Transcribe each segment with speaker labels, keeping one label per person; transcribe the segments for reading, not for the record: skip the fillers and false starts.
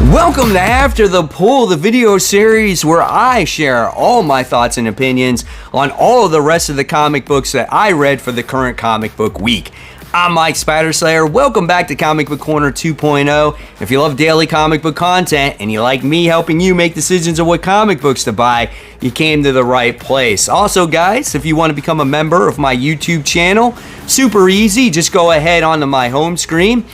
Speaker 1: Welcome to After the Pull, the video series where I share all my thoughts and opinions on all of the rest of the comic books that I read for the current comic book week. I'm Mike Spiderslayer. Welcome back to Comic Book Corner 2.0. If you love daily comic book content and you like me helping you make decisions of what comic books to buy, you came to the right place. Also, guys, if you want to become a member of my YouTube channel, super easy. Just go ahead onto my home screen.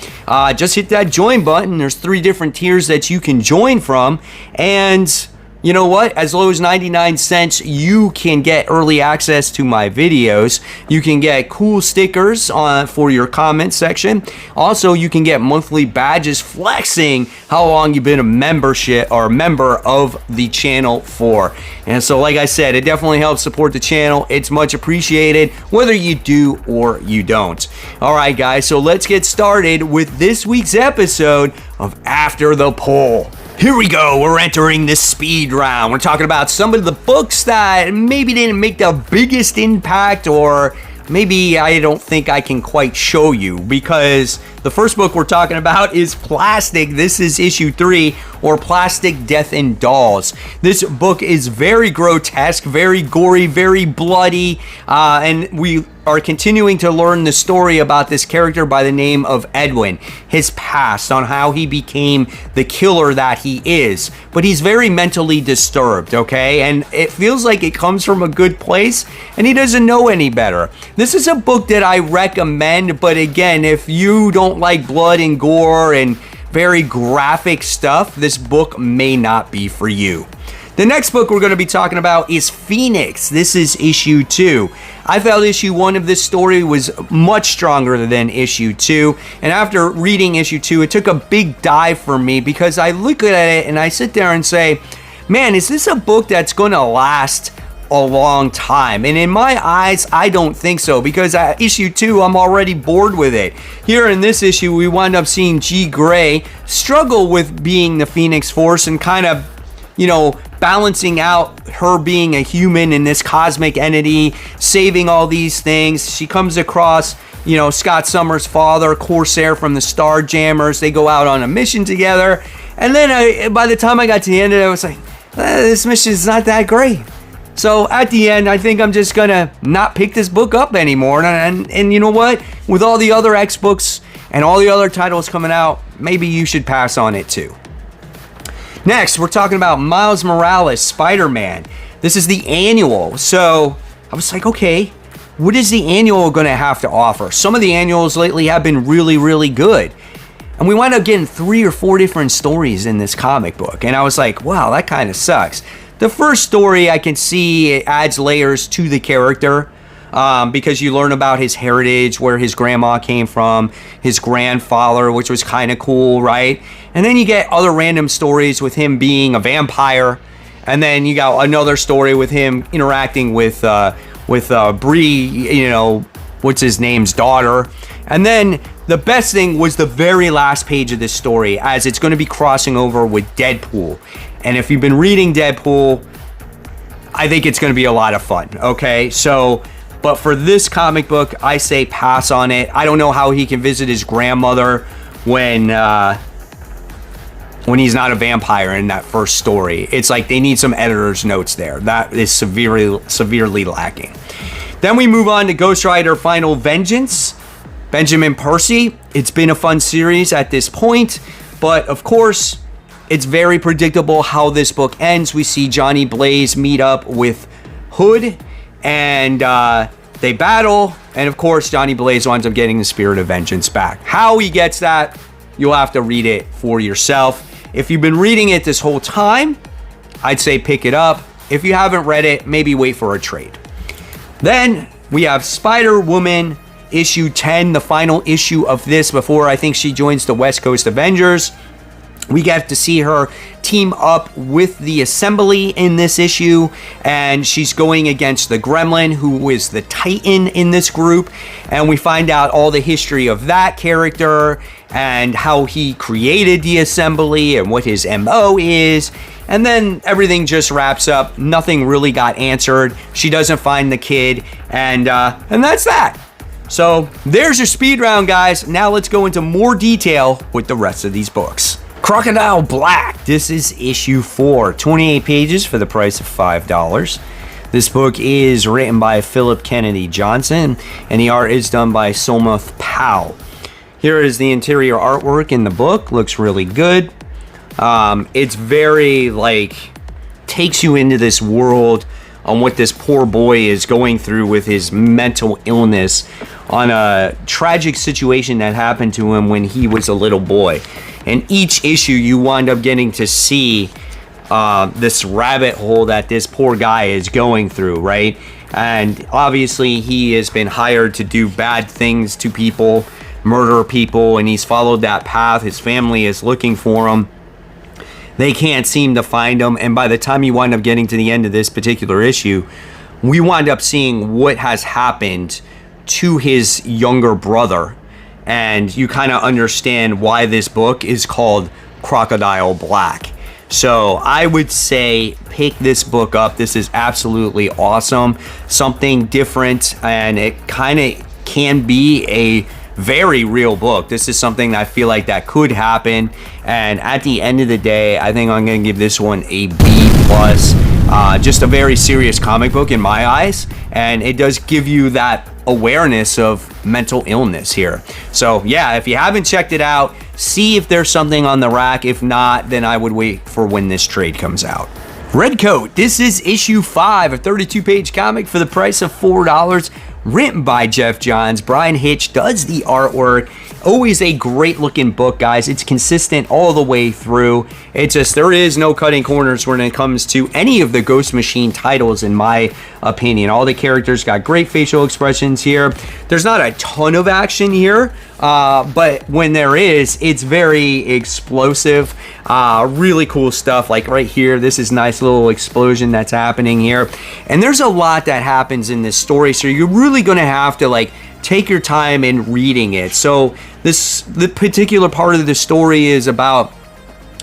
Speaker 1: Just hit that join button. There's 3 different tiers that you can join from. And you know what? As low as 99 cents, you can get early access to my videos. You can get cool stickers for your comment section. Also, you can get monthly badges flexing how long you've been a member of the channel for. And so, like I said, it definitely helps support the channel. It's much appreciated, whether you do or you don't. All right, guys, so let's get started with this week's episode of After the Pull. Here we go, we're entering the speed round. We're talking about some of the books that maybe didn't make the biggest impact, or maybe I don't think I can quite show you, because the first book we're talking about is Plastic. This is issue 3, or Plastic, Death, and Dolls. This book is very grotesque, very gory, very bloody, and we are continuing to learn the story about this character by the name of Edwin, his past, on how he became the killer that he is. But he's very mentally disturbed, okay? And it feels like it comes from a good place, and he doesn't know any better. This is a book that I recommend, but again, if you don't like blood and gore and very graphic stuff, this book may not be for you. The next book we're going to be talking about is Phoenix. This is issue 2. I felt issue 1 of this story was much stronger than issue 2. And after reading issue 2, it took a big dive for me, because I look at it and I sit there and say, man, is this a book that's going to last a long time? And in my eyes, I don't think so, because at issue 2, I'm already bored with it. Here in this issue, we wind up seeing Jean Grey struggle with being the Phoenix Force and kind of, you know, balancing out her being a human in this cosmic entity, saving all these things. She comes across, you know, Scott Summers' father, Corsair from the Starjammers. They go out on a mission together. And then by the time I got to the end of it, I was like, this mission is not that great. So at the end, I think I'm just going to not pick this book up anymore. And you know what? With all the other X books and all the other titles coming out, maybe you should pass on it too. Next, we're talking about Miles Morales, Spider-Man. This is the annual. So I was like, okay, what is the annual going to have to offer? Some of the annuals lately have been really, really good. And we wound up getting 3 or 4 different stories in this comic book. And I was like, wow, that kind of sucks. The first story, I can see it adds layers to the character, because you learn about his heritage, where his grandma came from, his grandfather, which was kind of cool, right? And then you get other random stories with him being a vampire, and then you got another story with him interacting with Bree, you know, what's his name's daughter. And then the best thing was the very last page of this story, as it's going to be crossing over with Deadpool. And if you've been reading Deadpool, I think it's going to be a lot of fun, okay? So, but for this comic book, I say pass on it. I don't know how he can visit his grandmother when he's not a vampire in that first story. It's like they need some editor's notes there. That is severely lacking. Then we move on to Ghost Rider Final Vengeance, Benjamin Percy. It's been a fun series at this point, but of course, it's very predictable how this book ends. We see Johnny Blaze meet up with Hood, and they battle, and of course, Johnny Blaze winds up getting the Spirit of Vengeance back. How he gets that, you'll have to read it for yourself. If you've been reading it this whole time, I'd say pick it up. If you haven't read it, maybe wait for a trade. Then we have Spider-Woman issue 10, the final issue of this before I think she joins the West Coast Avengers. We get to see her team up with the Assembly in this issue, and she's going against the Gremlin, who is the Titan in this group, and we find out all the history of that character and how he created the Assembly and what his MO is. And then everything just wraps up. Nothing really got answered. She doesn't find the kid, and that's that. So there's your speed round, guys. Now let's go into more detail with the rest of these books. Crocodile Black. This is issue 4, 28 pages for the price of $5. This book is written by Philip Kennedy Johnson, and the art is done by Solmuth Powell. Here is the interior artwork in the book. Looks really good. It's very, takes you into this world on what this poor boy is going through with his mental illness on a tragic situation that happened to him when he was a little boy. And each issue you wind up getting to see this rabbit hole that this poor guy is going through, right? And obviously he has been hired to do bad things to people, murder people, and he's followed that path. His family is looking for him. They can't seem to find him, and by the time you wind up getting to the end of this particular issue, we wind up seeing what has happened to his younger brother, and you kind of understand why this book is called Crocodile Black. So I would say pick this book up. This is absolutely awesome, something different, and it kind of can be a very real book. This is something that I feel like that could happen, and at the end of the day, I think I'm going to give this one a B+. Just a very serious comic book in my eyes, and it does give you that awareness of mental illness here. So yeah, if you haven't checked it out, see if there's something on the rack. If not, then I would wait for when this trade comes out. Redcoat. This is issue 5, a 32-page comic for the price of $4. Written by Jeff Johns. Brian Hitch does the artwork. Always a great looking book, guys. It's consistent all the way through. It's just, there is no cutting corners when it comes to any of the Ghost Machine titles, in my opinion. All the characters got great facial expressions here. There's not a ton of action here, but when there is, it's very explosive. Really cool stuff. Like right here, this is nice little explosion that's happening here. And there's a lot that happens in this story, so you're really going to have to take your time in reading it. So the particular part of the story is about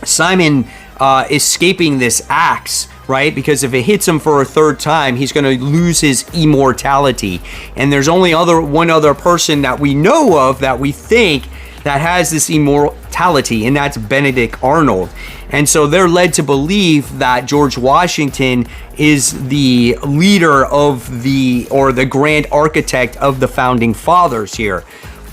Speaker 1: Simon escaping this axe, right? Because if it hits him for a third time, he's going to lose his immortality. And there's only one other person that we know of that we think that has this immortality, and that's Benedict Arnold. And so they're led to believe that George Washington is the leader of or the grand architect of the founding fathers here.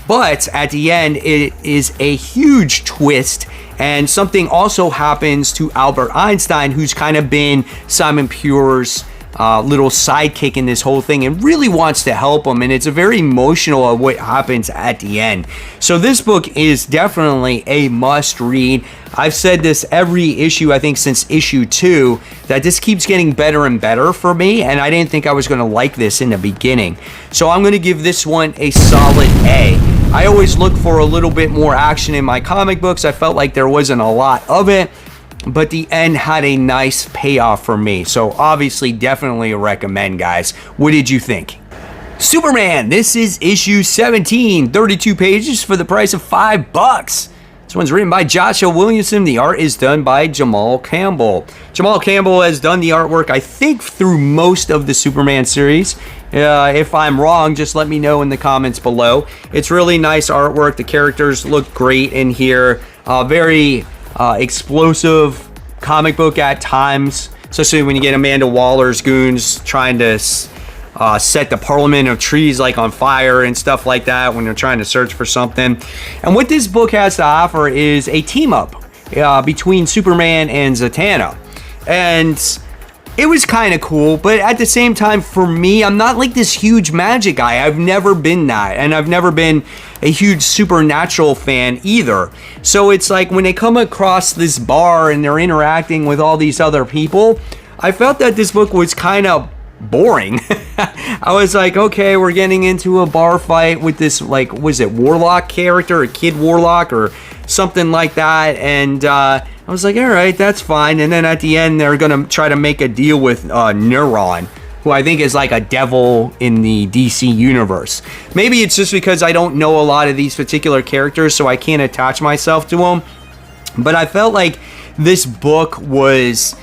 Speaker 1: But at the end, it is a huge twist, and something also happens to Albert Einstein, who's kind of been Simon Pure's little sidekick in this whole thing, and really wants to help him, and it's a very emotional of what happens at the end. So this book is definitely a must read. I've said this every issue, I think since issue 2, that this keeps getting better and better for me, and I didn't think I was going to like this in the beginning. So I'm going to give this one a solid A. I always look for a little bit more action in my comic books. I felt like there wasn't a lot of it, but the end had a nice payoff for me. So obviously, definitely a recommend, guys. What did you think? Superman. This is issue 17, 32 pages for the price of $5. This one's written by Joshua Williamson. The art is done by Jamal Campbell. Jamal Campbell has done the artwork, I think, through most of the Superman series. If I'm wrong, just let me know in the comments below. It's really nice artwork. The characters look great in here. Very explosive comic book at times, especially when you get Amanda Waller's goons trying to set the Parliament of Trees on fire and stuff like that when they're trying to search for something. And what this book has to offer is a team up between Superman and Zatanna, and it was kind of cool. But at the same time, for me, I'm not this huge magic guy. I've never been that, and I've never been a huge supernatural fan either. So it's when they come across this bar and they're interacting with all these other people, I felt that this book was kind of boring. I was okay, we're getting into a bar fight with this was it Warlock character, a kid Warlock or something like that, and I was all right, that's fine. And then at the end, they're gonna try to make a deal with Neuron, who I think is a devil in the DC universe. Maybe it's just because I don't know a lot of these particular characters, so I can't attach myself to them. But I felt like this book was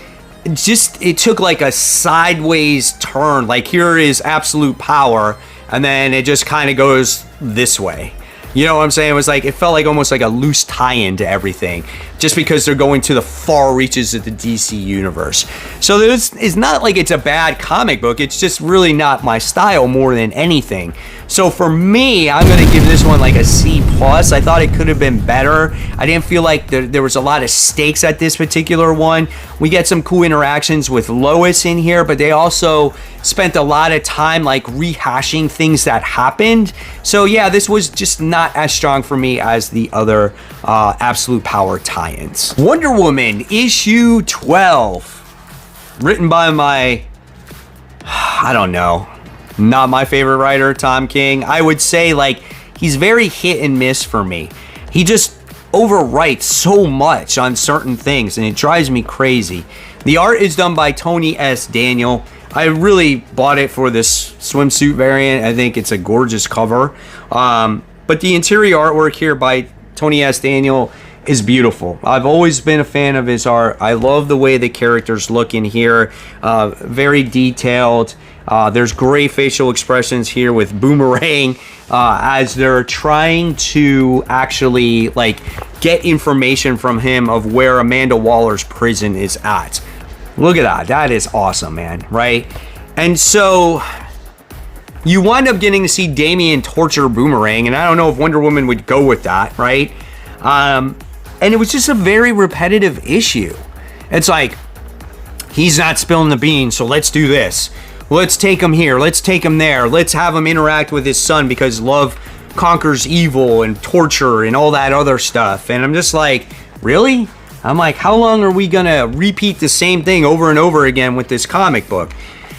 Speaker 1: just, it took a sideways turn. Here is absolute power, and then it just kind of goes this way. You know what I'm saying? It was like, it felt like almost like a loose tie-in to everything, just because they're going to the far reaches of the DC universe. So this is not like it's a bad comic book. It's just really not my style more than anything. So for me, I'm going to give this one like a C+. I thought it could have been better. I didn't feel like there was a lot of stakes at this particular one. We get some cool interactions with Lois in here, but they also spent a lot of time like rehashing things that happened. So yeah, this was just not as strong for me as the other Absolute Power tie-ins. Wonder Woman issue 12, written by my, I don't know, not my favorite writer, Tom King. I would say like he's very hit and miss for me. He just overwrites so much on certain things and it drives me crazy. The art is done by Tony S. Daniel. I really bought it for this swimsuit variant. I think it's a gorgeous cover. But the interior artwork here by Tony S. Daniel is beautiful. I've always been a fan of his art. I love the way the characters look in here. Very detailed. There's great facial expressions here with Boomerang as they're trying to actually like get information from him of where Amanda Waller's prison is at. Look at that. That is awesome, man. Right? And so you wind up getting to see Damian torture Boomerang, and I don't know if Wonder Woman would go with that, right? And it was just a very repetitive issue. It's like, he's not spilling the beans, so let's do this. Let's take him here. Let's take him there. Let's have him interact with his son because love conquers evil and torture and all that other stuff. And I'm just like, really? I'm like, how long are we gonna repeat the same thing over and over again with this comic book?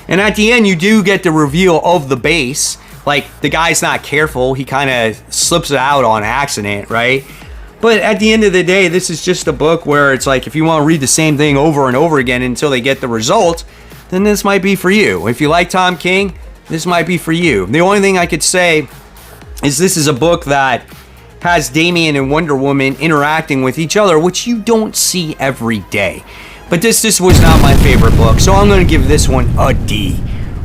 Speaker 1: And at the end, you do get the reveal of the base. Like, the guy's not careful. He kind of slips it out on accident, right? But at the end of the day, this is just a book where it's like, if you want to read the same thing over and over again until they get the result, then this might be for you. If you like Tom King, this might be for you. The only thing I could say is this is a book that has Damian and Wonder Woman interacting with each other, which you don't see every day. But this was not my favorite book, so I'm going to give this one a D.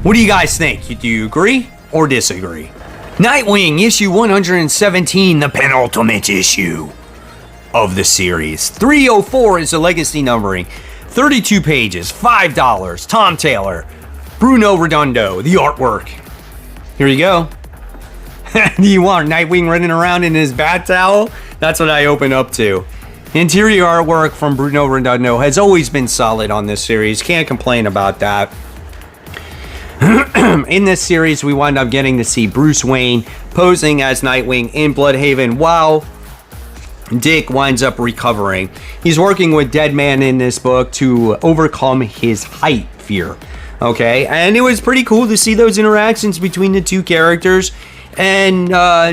Speaker 1: What do you guys think? Do you agree or disagree? Nightwing issue 117, the penultimate issue of the series. 304 is the legacy numbering. 32 pages, $5. Tom Taylor, Bruno Redondo, the artwork. Here you go. Do you want Nightwing running around in his bat towel? That's what I open up to. Interior artwork from Bruno Redondo has always been solid on this series. Can't complain about that. In this series, we wind up getting to see Bruce Wayne posing as Nightwing in Bloodhaven while Dick winds up recovering. He's working with Deadman in this book to overcome his height fear. Okay, and it was pretty cool to see those interactions between the two characters. And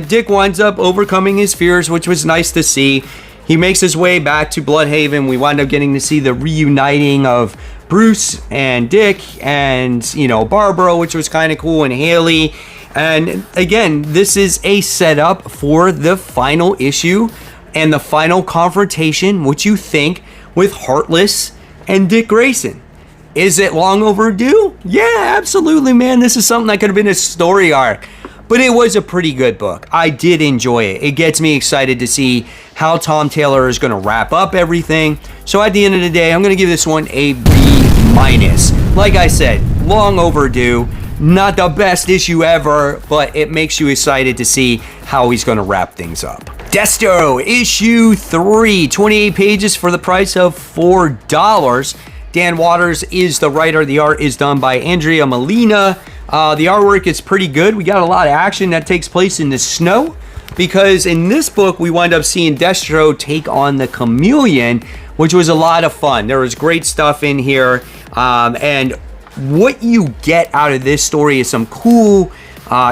Speaker 1: Dick winds up overcoming his fears, which was nice to see. He makes his way back to Bloodhaven. We wind up getting to see the reuniting of Bruce and Dick and, you know, Barbara, which was kind of cool, and Haley. And again, this is a setup for the final issue and the final confrontation, what you think, with Heartless and Dick Grayson. Is it long overdue? Yeah, absolutely, man. This is something that could have been a story arc. But it was a pretty good book. I did enjoy it. It gets me excited to see how Tom Taylor is going to wrap up everything. So at the end of the day, I'm going to give this one a B-. Like I said, long overdue. Not the best issue ever, but it makes you excited to see how he's going to wrap things up. Desto, issue 3, 28 pages for the price of $4. Dan Waters is the writer. The art is done by Andrea Molina. The artwork is pretty good. We got a lot of action that takes place in the snow, because in this book we wind up seeing Desto take on the Chameleon, which was a lot of fun. There was great stuff in here, and what you get out of this story is some cool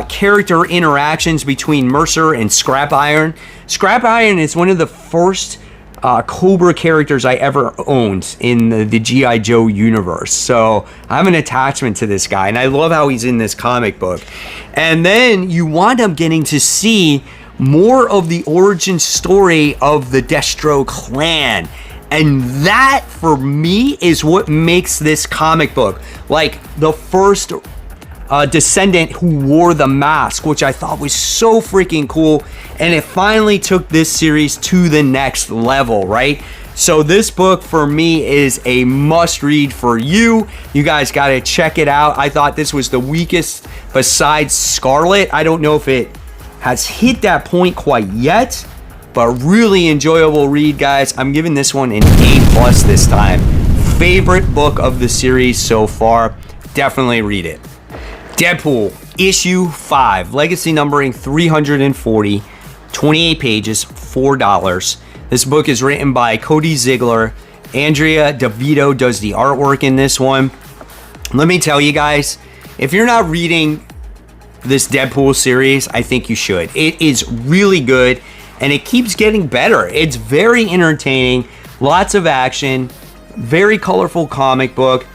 Speaker 1: character interactions between Mercer and Scrap Iron. Scrap Iron is one of the first Cobra characters I ever owned in the G.I. Joe universe. So I have an attachment to this guy, and I love how he's in this comic book. And then you wind up getting to see more of the origin story of the Desto clan. And that, for me, is what makes this comic book like the first descendant who wore the mask, which I thought was so freaking cool. And it finally took this series to the next level, right? So this book for me is a must read for you. You guys got to check it out. I thought this was the weakest besides Scarlet. I don't know if it has hit that point quite yet, but really enjoyable read, guys. I'm giving this one an A+ this time. Favorite book of the series so far. Definitely read it. Deadpool, issue 5, legacy numbering 340, 28 pages, $4. This book is written by Cody Ziegler. Andrea DeVito does the artwork in this one. Let me tell you guys, if you're not reading this Deadpool series, I think you should. It is really good, and it keeps getting better. It's very entertaining, lots of action, very colorful comic book.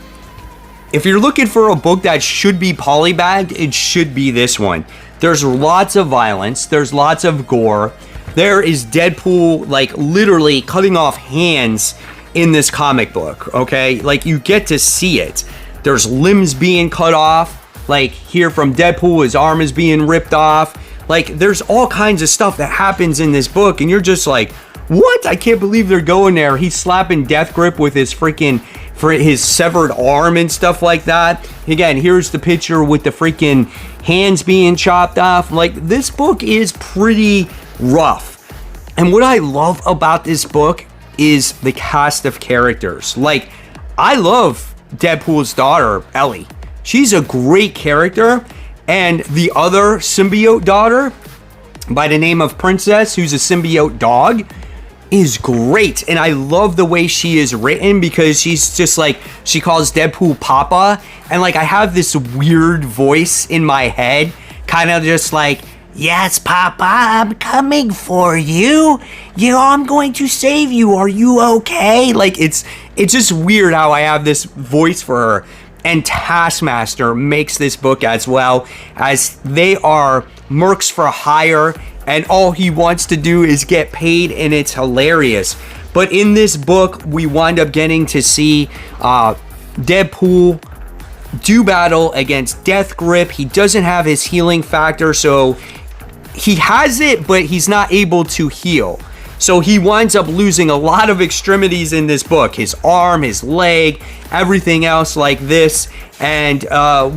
Speaker 1: If you're looking for a book that should be polybagged, it should be this one. There's lots of violence. There's lots of gore. There is Deadpool, like, literally cutting off hands in this comic book, okay? Like, you get to see it. There's limbs being cut off. Like, here from Deadpool, his arm is being ripped off. Like, there's all kinds of stuff that happens in this book, and you're just like, what? I can't believe they're going there. He's slapping Death Grip with his freaking, for his severed arm and stuff like that. Again, here's the picture with the freaking hands being chopped off. Like, this book is pretty rough. And what I love about this book is the cast of characters. Like, I love Deadpool's daughter, Ellie. She's a great character. And the other symbiote daughter, by the name of Princess, who's a symbiote dog, is great. And I love the way she is written, because she's just like, she calls Deadpool Papa, and like, I have this weird voice in my head, kind of just like, yes, Papa, I'm coming for you. I'm going to save you. Are you okay? Like, it's just weird how I have this voice for her. And Taskmaster makes this book as well, as they are mercs for hire, and all he wants to do is get paid, and it's hilarious. But in this book, we wind up getting to see Deadpool do battle against Death Grip. He doesn't have his healing factor, so he has it, but he's not able to heal. So he winds up losing a lot of extremities in this book. His arm, his leg, everything else like this. And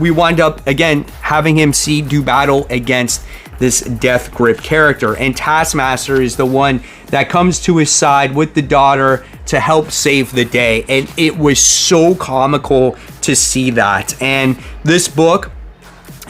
Speaker 1: we wind up, again, having him do battle against this Death Grip character. And Taskmaster is the one that comes to his side with the daughter to help save the day. And it was so comical to see that. And this book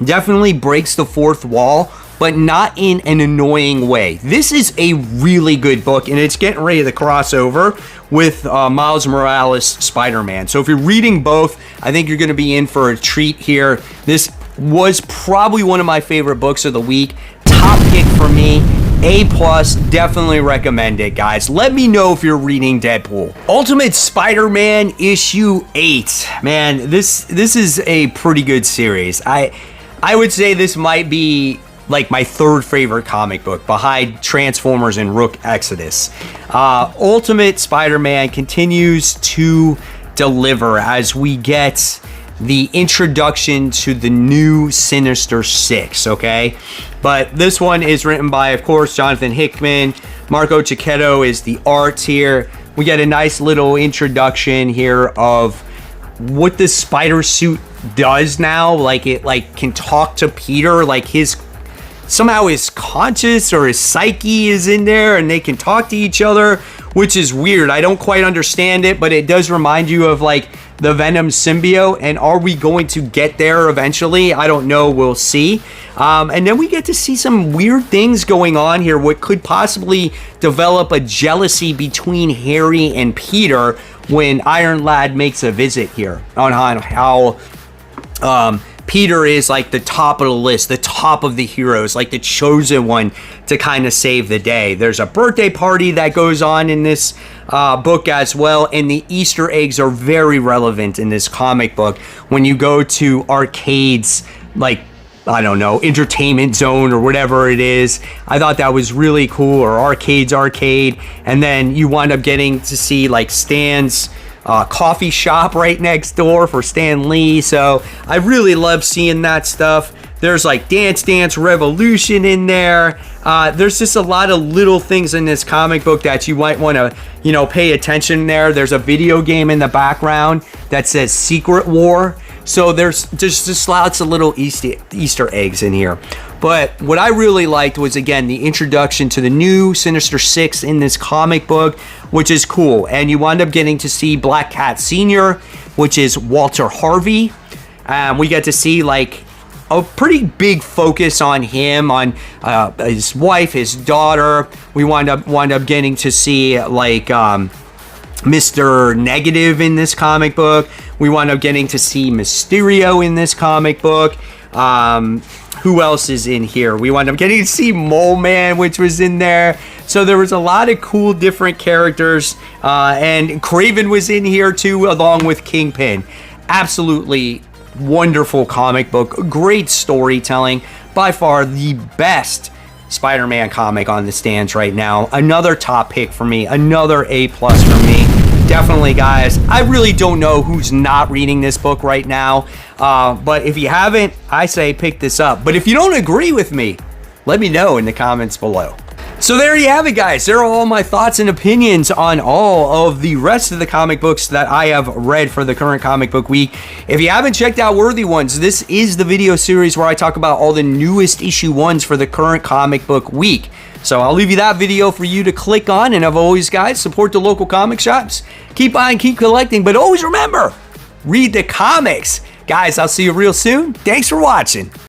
Speaker 1: definitely breaks the fourth wall, but not in an annoying way. This is a really good book, and it's getting ready to cross over with Miles Morales' Spider-Man. So if you're reading both, I think you're going to be in for a treat here. This was probably one of my favorite books of the week. Top pick for me. A+, definitely recommend it, guys. Let me know if you're reading Deadpool. Ultimate Spider-Man issue 8. Man, this is a pretty good series. I would say this might be like my third favorite comic book, behind Transformers and Rook Exodus. Ultimate Spider-Man continues to deliver as we get the introduction to the new Sinister Six, okay? But this one is written by, of course, Jonathan Hickman. Marco Cicchetto is the art here. We get a nice little introduction here of what the spider suit does now. Like, it can talk to Peter, like somehow his conscious or his psyche is in there and they can talk to each other, which is weird. I don't quite understand it, but it does remind you of like the Venom symbiote. And are we going to get there eventually? I don't know. We'll see. And then we get to see some weird things going on here. What could possibly develop a jealousy between Harry and Peter when Iron Lad makes a visit here on how Peter is like the top of the list, the top of the heroes, like the chosen one to kind of save the day. There's a birthday party that goes on in this book as well, and the Easter eggs are very relevant in this comic book. When you go to arcades, like, I don't know, Entertainment Zone or whatever it is, I thought that was really cool, or Arcade, and then you wind up getting to see like Stan's coffee shop right next door for Stan Lee. So I really love seeing that stuff. There's like Dance Dance Revolution in there. There's just a lot of little things in this comic book that you might want to, you know, pay attention there. There's a video game in the background that says Secret War. So there's just lots of little Easter eggs in here. But what I really liked was, again, the introduction to the new Sinister Six in this comic book, which is cool. And you wind up getting to see Black Cat Sr., which is Walter Harvey. We get to see, like, a pretty big focus on him, on his wife, his daughter. We wind up getting to see, like, Mr. Negative in this comic book. We wind up getting to see Mysterio in this comic book. Who else is in here? We wind up getting to see Mole Man, which was in there. So there was a lot of cool different characters. And Kraven was in here too, along with Kingpin. Absolutely wonderful comic book. Great storytelling. By far the best Spider-Man comic on the stands right now. Another top pick for me. Another A+ for me. Definitely, guys. I really don't know who's not reading this book right now. But if you haven't, I say pick this up. But if you don't agree with me, let me know in the comments below. So there you have it, guys. There are all my thoughts and opinions on all of the rest of the comic books that I have read for the current comic book week. If you haven't checked out Worthy Ones, this is the video series where I talk about all the newest issue ones for the current comic book week. So I'll leave you that video for you to click on. And as always, guys, support the local comic shops. Keep buying, keep collecting, but always remember, read the comics. Guys, I'll see you real soon. Thanks for watching.